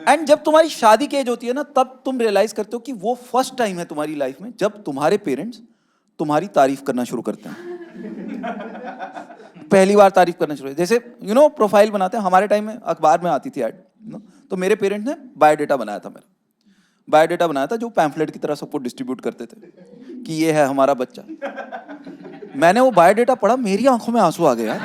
And जब तुम्हारी शादी की एज होती है ना, तब तुम रियलाइज करते हो कि वो फर्स्ट टाइम है तुम्हारी लाइफ में जब तुम्हारे पेरेंट्स तुम्हारी तारीफ करना शुरू करते हैं। पहली बार तारीफ करना शुरू, जैसे प्रोफाइल बनाते हैं, हमारे टाइम में अखबार में आती थी ऐड, तो मेरे पेरेंट्स ने बायोडेटा बनाया था, मेरा बायोडेटा बनाया था जो पैम्फलेट की तरह सबको डिस्ट्रीब्यूट करते थे कि ये है हमारा बच्चा। मैंने वो बायोडेटा पढ़ा, मेरी आंखों में आंसू आ गए यार।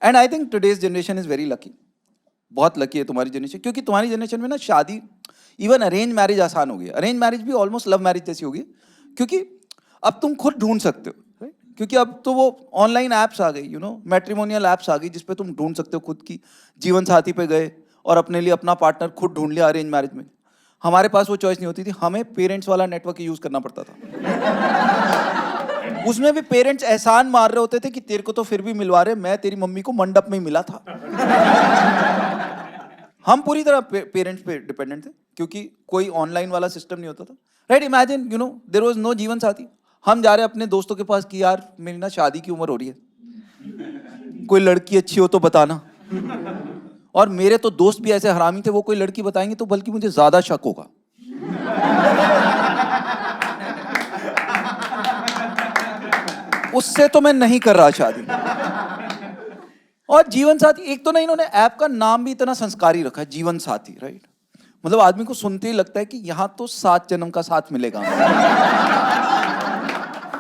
And I think today's generation is very lucky, बहुत लकी है तुम्हारी जनरेशन, क्योंकि तुम्हारी जनरेशन में ना शादी, इवन अरेंज मैरिज आसान हो गई। अरेंज मैरिज भी ऑलमोस्ट लव मैरिज जैसी होगी, क्योंकि अब तुम खुद ढूंढ सकते हो, क्योंकि अब तो वो ऑनलाइन ऐप्स आ गई, मैट्रिमोनियल ऐप्स आ गई, जिसपे तुम ढूंढ सकते हो खुद की जीवन साथी पे गए और अपने लिए अपना पार्टनर खुद ढूंढ लिया अरेंज मैरिज में। हमारे पास वो चॉइस नहीं होती थी, हमें पेरेंट्स वाला नेटवर्क यूज करना पड़ता था। उसमें भी पेरेंट्स एहसान मार रहे होते थे कि तेरे को तो फिर भी मिलवा रहे, मैं तेरी मम्मी को मंडप में ही मिला था। हम पूरी तरह पेरेंट्स पे डिपेंडेंट थे, क्योंकि कोई ऑनलाइन वाला सिस्टम नहीं होता था। Right, imagine there was no Jeevansathi. हम जा रहे हैं अपने दोस्तों के पास कि यार मेरी ना शादी की उम्र हो रही है, कोई लड़की अच्छी हो तो बताना। और मेरे तो दोस्त भी ऐसे हरामी थे, वो कोई लड़की बताएंगे तो बल्कि मुझे ज्यादा शक होगा। उससे तो मैं नहीं कर रहा शादी। और जीवन साथी, एक तो ना इन्होंने ऐप का नाम भी इतना संस्कारी रखा है, जीवन साथी। राइट, मतलब आदमी को सुनते ही लगता है कि यहां तो 7 जन्म का साथ मिलेगा।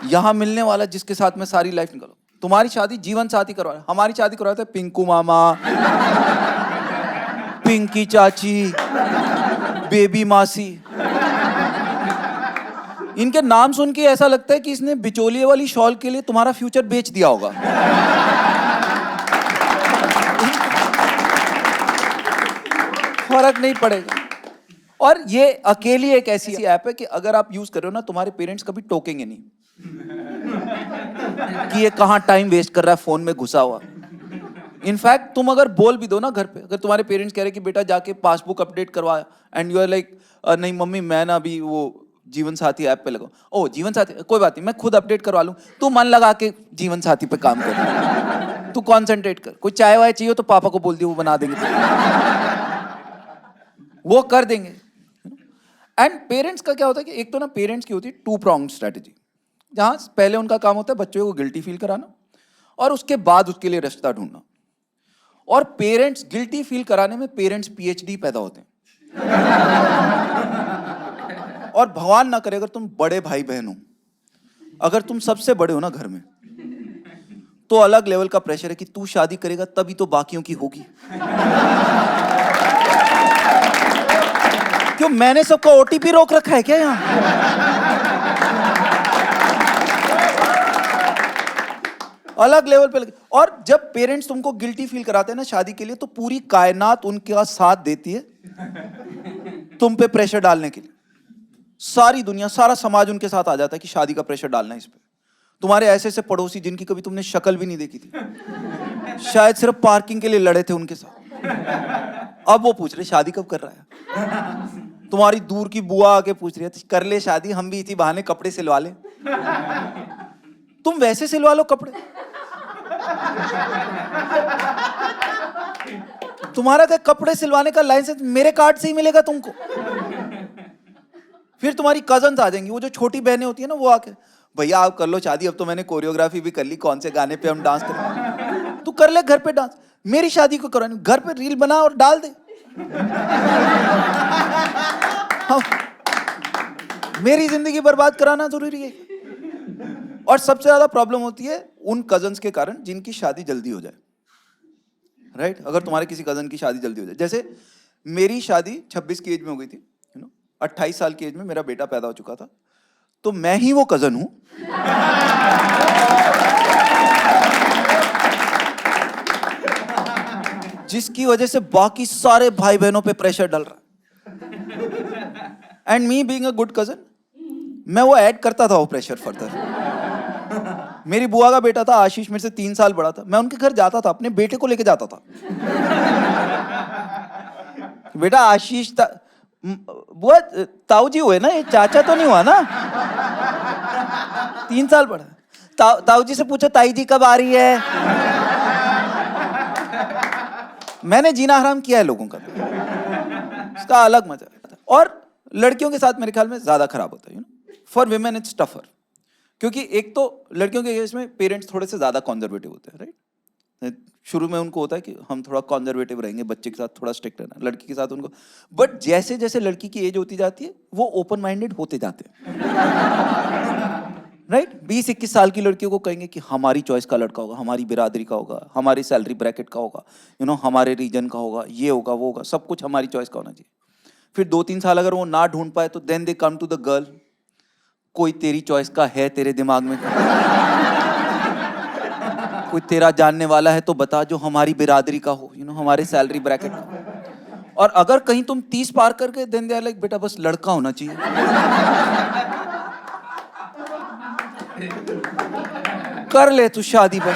यहां मिलने वाला जिसके साथ में सारी लाइफ निकालो। तुम्हारी शादी जीवन साथी करवा, हमारी शादी करवाते हैं पिंकू मामा, पिंकी चाची, बेबी मासी। इनके नाम सुन के ऐसा लगता है कि इसने बिचौलिए वाली शॉल के लिए तुम्हारा फ्यूचर बेच दिया होगा। फर्क नहीं पड़ेगा। और ये अकेली एक ऐसी ऐप है कि अगर आप यूज कर रहे हो ना, तुम्हारे पेरेंट्स कभी टोकेंगे नहीं कि ये कहां टाइम वेस्ट कर रहा है फोन में घुसा हुआ। इनफैक्ट तुम अगर बोल भी दो ना घर पे, अगर तुम्हारे पेरेंट्स कह रहे कि बेटा जाके पासबुक अपडेट करवा, एंड यू आर लाइक नहीं मम्मी मैं ना अभी वो जीवन साथी ऐप पे लगाओ। ओ जीवन साथी, कोई बात नहीं मैं खुद अपडेट करवा लूं, तू मन लगा के जीवन साथी पे काम कर, तू कॉन्सेंट्रेट कर। कोई चाय वाय चाहिए तो पापा को बोल दियो, वो बना देंगे, वो कर देंगे। एंड पेरेंट्स का क्या होता है कि एक तो ना पेरेंट्स की होती है 2 pronged स्ट्रेटेजी, जहां पहले उनका काम होता है बच्चों को गिल्टी फील कराना, और उसके बाद उसके लिए रिश्ता ढूंढना। और पेरेंट्स गिल्टी फील कराने में पेरेंट्स PhD पैदा होते हैं। और भगवान ना करे अगर तुम बड़े भाई बहन हो, अगर तुम सबसे बड़े हो ना घर में, तो अलग लेवल का प्रेशर है कि तू शादी करेगा तभी तो बाकियों की होगी। क्यों मैंने सबका OTP रोक रखा है क्या यहां? अलग लेवल पे और जब पेरेंट्स तुमको गिल्टी फील कराते हैं ना शादी के लिए, तो पूरी कायनात उनका साथ देती है तुम पे प्रेशर डालने के लिए। सारी दुनिया, सारा समाज उनके साथ आ जाता है कि शादी का प्रेशर डालना है इस पे। तुम्हारे ऐसे ऐसे पड़ोसी जिनकी कभी तुमने शक्ल भी नहीं देखी थी, शायद सिर्फ पार्किंग के लिए लड़े थे उनके साथ, अब वो पूछ रहे शादी कब कर रहा है। तुम्हारी दूर की बुआ आके पूछ रही है कर ले शादी, हम भी इसी बहाने कपड़े सिलवा ले। तुम वैसे सिलवा लो कपड़े, तुम्हारा क्या कपड़े सिलवाने का लाइसेंस मेरे कार्ड से ही मिलेगा तुमको। फिर तुम्हारी कजन्स आ जाएंगी, वो जो छोटी बहनें होती है ना, वो आके भैया आप कर लो शादी, अब तो मैंने कोरियोग्राफी भी कर ली, कौन से गाने पे हम डांस करें। तू कर ले घर पे डांस, मेरी शादी को करानी, घर पे रील बना और डाल दे। हाँ, मेरी जिंदगी बर्बाद कराना जरूरी है। और सबसे ज्यादा प्रॉब्लम होती है उन कजन्स के कारण जिनकी शादी जल्दी हो जाए। राइट, अगर तुम्हारे किसी कजन की शादी जल्दी हो जाए, जैसे मेरी शादी 26 की एज में हो गई थी, 28 साल की एज में मेरा बेटा पैदा हो चुका था, तो मैं ही वो कजन हूं जिसकी वजह से बाकी सारे भाई बहनों पे प्रेशर डल रहा है। And me being a good cousin, मैं वो ऐड करता था वो प्रेशर फर्दर। मेरी बुआ का बेटा था आशीष, मेरे से 3 साल बड़ा था, मैं उनके घर जाता था, अपने बेटे को लेके जाता था। बेटा आशीष था, वो ताऊ जी हुए ना, ये चाचा तो नहीं हुआ ना। 3 साल पढ़ा। ताऊ जी से पूछो ताई जी कब आ रही है। मैंने जीना हराम किया है लोगों का, इसका अलग मजा है। और लड़कियों के साथ मेरे ख्याल में ज्यादा खराब होता है, फॉर विमेन इट्स टफर, क्योंकि एक तो लड़कियों के केस में पेरेंट्स थोड़े से ज्यादा कॉन्जर्वेटिव होते हैं, राइट। शुरू में उनको होता है कि हम थोड़ा कॉन्जर्वेटिव रहेंगे, बच्चे के साथ थोड़ा स्ट्रिक्ट रहना, लड़की के साथ उनको, बट जैसे जैसे लड़की की एज होती जाती है वो ओपन माइंडेड होते जाते हैं, राइट। 20-21 साल की लड़कियों को कहेंगे कि हमारी चॉइस का लड़का होगा, हमारी बिरादरी का होगा, हमारी सैलरी ब्रैकेट का होगा, हमारे रीजन का होगा, ये होगा वो होगा, सब कुछ हमारी चॉइस का होना चाहिए। फिर 2-3 साल अगर वो ना ढूंढ पाए तो then they come to the girl, कोई तेरी चॉइस का है तेरे दिमाग में, कोई तेरा जानने वाला है तो बता जो हमारी बिरादरी का हो, हमारे सैलरी ब्रैकेट का। और अगर कहीं तुम 30 पार करके देन दे आर लाइक बेटा बस लड़का होना चाहिए, कर ले तू शादी बस,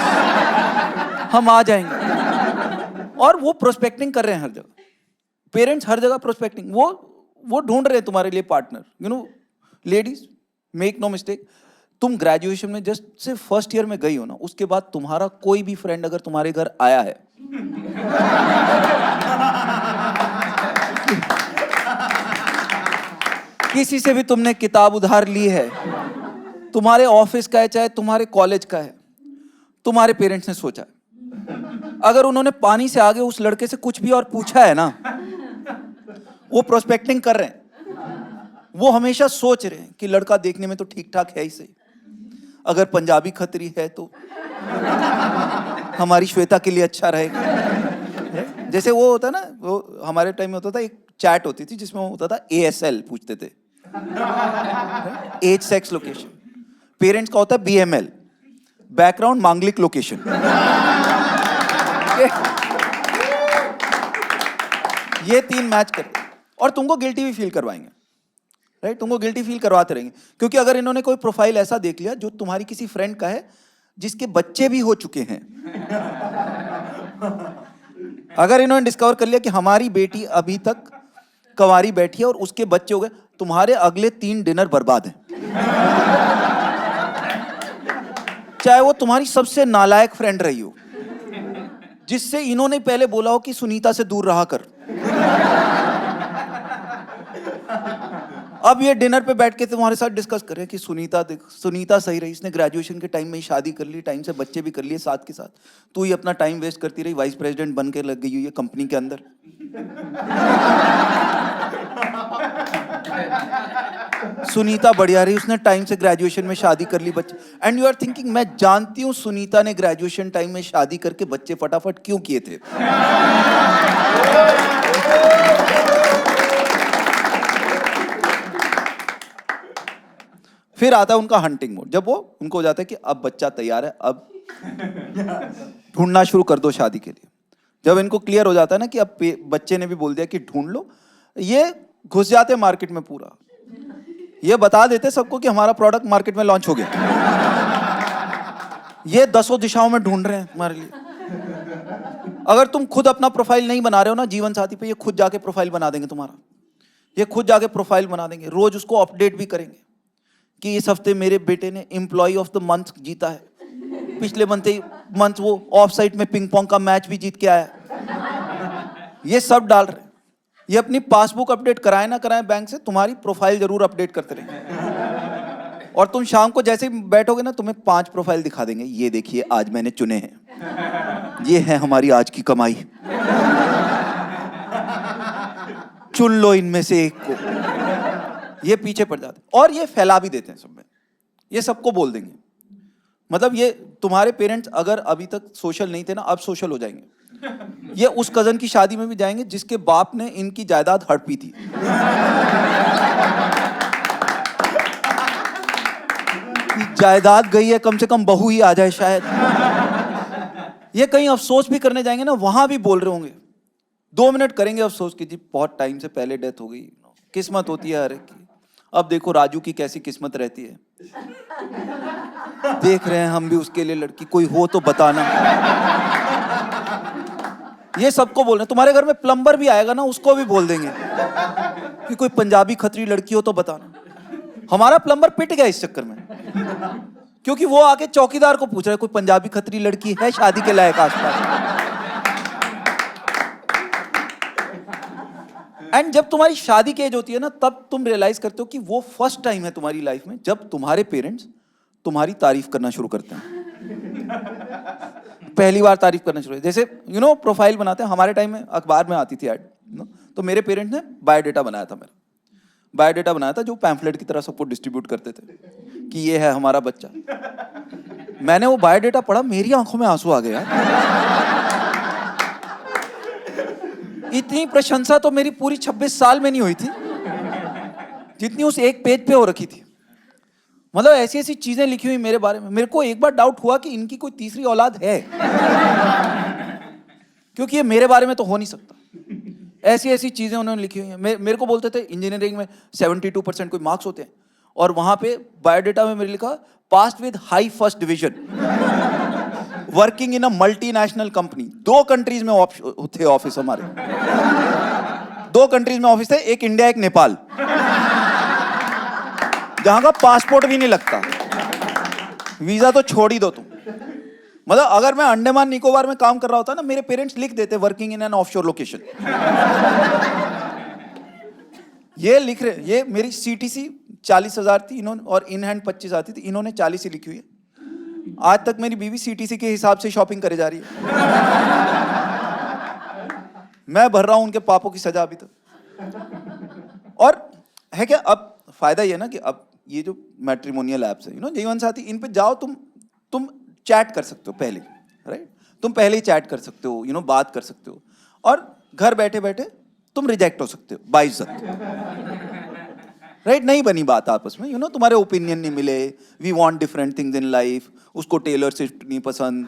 हम आ जाएंगे। और वो प्रोस्पेक्टिंग कर रहे हैं हर जगह, पेरेंट्स हर जगह प्रोस्पेक्टिंग, वो ढूंढ रहे हैं तुम्हारे लिए partner. Ladies make no mistake, तुम ग्रेजुएशन में जस्ट सिर्फ फर्स्ट ईयर में गई हो ना, उसके बाद तुम्हारा कोई भी फ्रेंड अगर तुम्हारे घर आया है किसी से भी तुमने किताब उधार ली है, तुम्हारे ऑफिस का है चाहे तुम्हारे कॉलेज का है, तुम्हारे पेरेंट्स ने सोचा है, अगर उन्होंने पानी से आगे उस लड़के से कुछ भी और पूछा है ना, वो प्रोस्पेक्टिंग कर रहे हैं, वो हमेशा सोच रहे हैं कि लड़का देखने में तो ठीक ठाक है ही सही, अगर पंजाबी खतरी है तो हमारी श्वेता के लिए अच्छा रहेगा। जैसे वो होता ना, वो हमारे टाइम में होता था, एक चैट होती थी जिसमें वो होता था ASL पूछते थे, एज सेक्स लोकेशन। पेरेंट्स का होता है BML, बैकग्राउंड मांगलिक लोकेशन। ये 3 मैच करते और तुमको गिल्टी भी फील करवाएंगे, राइट। तुमको गिल्टी फील करवाते रहेंगे, क्योंकि अगर इन्होंने कोई प्रोफाइल ऐसा देख लिया जो तुम्हारी किसी फ्रेंड का है जिसके बच्चे भी हो चुके हैं, अगर इन्होंने डिस्कवर कर लिया कि हमारी बेटी अभी तक कंवारी बैठी है और उसके बच्चे हो गए, तुम्हारे अगले 3 डिनर बर्बाद हैं। चाहे वो तुम्हारी सबसे नालायक फ्रेंड रही हो, जिससे इन्होंने पहले बोला हो कि सुनीता से दूर रहा कर, अब ये डिनर पे बैठ के तुम्हारे साथ डिस्कस कर रहे हैं कि सुनीता सही रही, इसने ग्रेजुएशन के टाइम में ही शादी कर ली, टाइम से बच्चे भी कर लिए साथ के साथ, तू ही अपना टाइम वेस्ट करती रही, वाइस प्रेसिडेंट बन के लग गई हुई है कंपनी के अंदर। सुनीता बढ़िया रही, उसने टाइम से ग्रेजुएशन में शादी कर ली, बच्चे, एंड यू आर थिंकिंग मैं जानती हूं सुनीता ने ग्रेजुएशन टाइम में शादी करके बच्चे फटाफट क्यों किए थे। फिर आता है उनका हंटिंग मोड, जब वो उनको हो जाता है कि अब बच्चा तैयार है, अब ढूंढना शुरू कर दो शादी के लिए। जब इनको क्लियर हो जाता है ना कि अब बच्चे ने भी बोल दिया कि ढूंढ लो, ये घुस जाते हैं मार्केट में पूरा, ये बता देते सबको कि हमारा प्रोडक्ट मार्केट में लॉन्च हो गया, ये 10 दिशाओं में ढूंढ रहे हैं हमारे लिए। अगर तुम खुद अपना प्रोफाइल नहीं बना रहे हो ना जीवन साथी पे, ये खुद जाके प्रोफाइल बना देंगे तुम्हारा, ये खुद जाके प्रोफाइल बना देंगे, रोज उसको अपडेट भी करेंगे कि इस हफ्ते मेरे बेटे ने एम्प्लॉय ऑफ द मंथ जीता है, पिछले मंथ वो ऑफ साइट में पिंग पोंग का मैच भी जीत के आया। ये सब डाल रहे हैं, ये अपनी पासबुक अपडेट कराए ना कराए बैंक से, तुम्हारी प्रोफाइल जरूर अपडेट करते रहेंगे। और तुम शाम को जैसे ही बैठोगे ना, तुम्हें 5 प्रोफाइल दिखा देंगे, ये देखिए आज मैंने चुने हैं, ये है हमारी आज की कमाई, चुन लो इनमें से एक को। ये पीछे पड़ जाते और ये फैला भी देते हैं सब में, ये सबको बोल देंगे। मतलब ये तुम्हारे पेरेंट्स अगर अभी तक सोशल नहीं थे ना, अब सोशल हो जाएंगे। ये उस कजन की शादी में भी जाएंगे जिसके बाप ने इनकी जायदाद हड़पी थी। जायदाद गई है, कम से कम बहू ही आ जाए शायद। ये कहीं अफसोस भी करने जाएंगे ना, वहां भी बोल रहे होंगे, 2 मिनट करेंगे अफसोस की, जी बहुत टाइम से पहले डेथ हो गई, किस्मत होती है हर एक की। अब देखो राजू की कैसी किस्मत रहती है, देख रहे हैं हम भी उसके लिए लड़की, कोई हो तो बताना। ये सबको बोल रहे हैं। तुम्हारे घर में प्लम्बर भी आएगा ना, उसको भी बोल देंगे कि कोई पंजाबी खतरी लड़की हो तो बताना। हमारा प्लम्बर पिट गया इस चक्कर में, क्योंकि वो आके चौकीदार को पूछ रहा है कोई पंजाबी खतरी लड़की है शादी के लायक आसपास। एंड जब तुम्हारी शादी की एज होती है ना, तब तुम रियलाइज करते हो कि वो फर्स्ट टाइम है तुम्हारी लाइफ में जब तुम्हारे पेरेंट्स तुम्हारी तारीफ करना शुरू करते हैं। पहली बार तारीफ करना शुरू, जैसे प्रोफाइल बनाते हैं। हमारे टाइम में अखबार में आती थी ऐड, तो मेरे पेरेंट्स ने बायोडेटा बनाया था। मेरा बायोडेटा बनाया था जो पैम्फलेट की तरह सबको डिस्ट्रीब्यूट करते थे कि ये है हमारा बच्चा। मैंने वो बायोडेटा पढ़ा, मेरी आंखों में आंसू आ गया। इतनी प्रशंसा तो मेरी पूरी 26 साल में नहीं हुई थी जितनी उस एक पेज पे हो रखी थी। मतलब ऐसी ऐसी चीजें लिखी हुई मेरे बारे में। मेरे को एक बार डाउट हुआ कि इनकी कोई तीसरी औलाद है, क्योंकि ये मेरे बारे में तो हो नहीं सकता। ऐसी ऐसी चीजें उन्होंने लिखी हुई हैं। मेरे को बोलते थे इंजीनियरिंग में 72% कोई मार्क्स होते हैं, और वहां पे बायोडेटा में मेरे लिखा passed with high first division, working in a multinational company. 2 countries में थे ऑफिस हमारे, 2 कंट्रीज में ऑफिस थे, एक इंडिया एक नेपाल, जहां का पासपोर्ट भी नहीं लगता, वीजा तो छोड़ ही दो तुम। मतलब अगर मैं अंडमान निकोबार में काम कर रहा होता ना, मेरे पेरेंट्स लिख देते working in an offshore location. ये लिख रहे, ये मेरी सीटीसी 40,000 थी इन्होंने, और इन हैंड 25 आती थी, इन्होंने 40 ही लिखी हुई है। आज तक मेरी बीवी सीटीसी के हिसाब से शॉपिंग करे जा रही है। मैं भर रहा हूं उनके पापों की सजा अभी तक। और है क्या, अब फायदा ये ना कि अब ये जो मैट्रिमोनियल ऐप्स है, जीवन साथी, इन पे जाओ, तुम चैट कर सकते हो पहले, राइट? तुम पहले ही चैट कर सकते हो, बात कर सकते हो, और घर बैठे बैठे तुम रिजेक्ट हो सकते हो बाइज्जत, राइट? नहीं बनी बात आपस में, तुम्हारे ओपिनियन नहीं मिले, we want different things in life, उसको टेलर स्विफ्ट नहीं पसंद,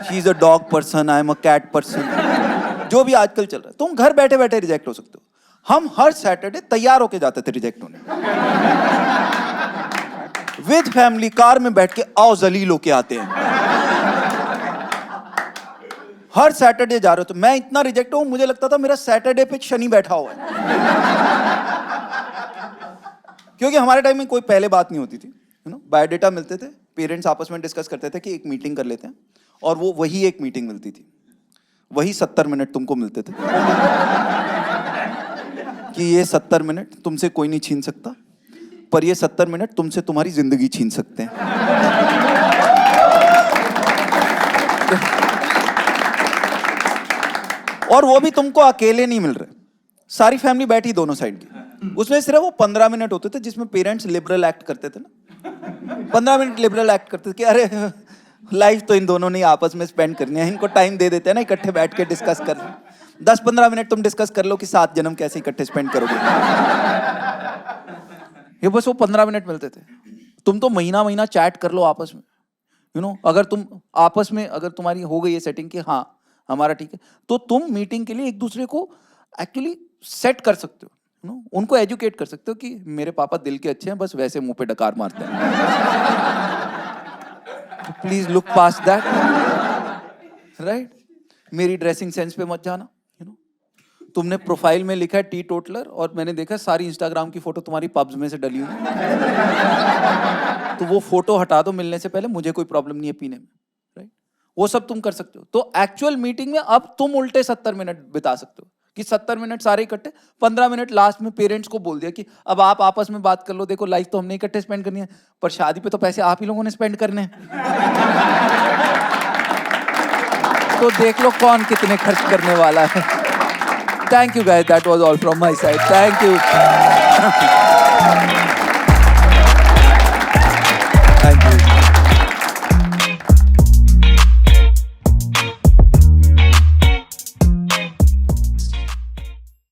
she is a dog person, I am a cat person, जो भी आजकल चल रहा है, तुम घर बैठे बैठे रिजेक्ट हो सकते हो। हम हर सैटरडे तैयार होके जाते थे रिजेक्ट होने, विद फैमिली कार में बैठ के आओ जलील होके आते हैं। हर सैटरडे जा रहे हो। तो मैं इतना रिजेक्ट हूं, मुझे लगता था मेरा सैटरडे पे शनि बैठा हुआ है। क्योंकि हमारे टाइम में कोई पहले बात नहीं होती थी, बायोडेटा मिलते थे, पेरेंट्स आपस में डिस्कस करते थे कि एक मीटिंग कर लेते हैं, और वो वही एक मीटिंग मिलती थी, वही 70 मिनट तुमको मिलते थे कि ये 70 मिनट तुमसे कोई नहीं छीन सकता, पर ये 70 मिनट तुमसे तुम्हारी जिंदगी छीन सकते हैं। और वो भी तुमको अकेले नहीं मिल रहे, सारी फैमिली बैठी दोनों साइड की। उसमें सिर्फ वो 15 मिनट होते थे जिसमें पेरेंट्स लिबरल एक्ट करते थे ना, 15 मिनट लिबरल एक्ट करते थे कि अरे लाइफ तो इन दोनों ने आपस में स्पेंड करनी है, इनको टाइम दे देते हैं ना, इकट्ठे बैठ के डिस्कस कर। 10-15 मिनट तुम डिस्कस कर लो कि 7 जन्म कैसे इकट्ठे स्पेंड करोगे। ये बस वो 15 मिनट मिलते थे। तुम तो महीना महीना चैट कर लो आपस में, अगर तुम आपस में, अगर तुम्हारी हो गई है सेटिंग कि हाँ हमारा ठीक है, तो तुम मीटिंग के लिए एक दूसरे को एक्चुअली सेट कर सकते हो, उनको एजुकेट कर सकते हो कि मेरे पापा दिल के अच्छे हैं, बस वैसे मुंह पे डकार मारते हैं। Please look past that, right? मेरी ड्रेसिंग सेंस पे मत जाना। तुमने प्रोफाइल में लिखा है टी टोटलर, और मैंने देखा सारी इंस्टाग्राम की फोटो तुम्हारी पब्स में से डली हुई है। तो वो फोटो हटा दो मिलने से पहले, मुझे कोई प्रॉब्लम नहीं है पीने में, राइट? वो सब तुम कर सकते हो। तो एक्चुअल मीटिंग में अब तुम उल्टे 70 मिनट बिता सकते हो कि 70 मिनट सारे इकट्ठे, 15 मिनट लास्ट में पेरेंट्स को बोल दिया कि अब आप आपस में बात कर लो, देखो लाइफ तो हमने इकट्ठे स्पेंड करनी है, पर शादी पे तो पैसे आप ही लोगों ने स्पेंड करने हैं। तो देख लो कौन कितने खर्च करने वाला है। Thank you guys, that was all from my side. Thank you.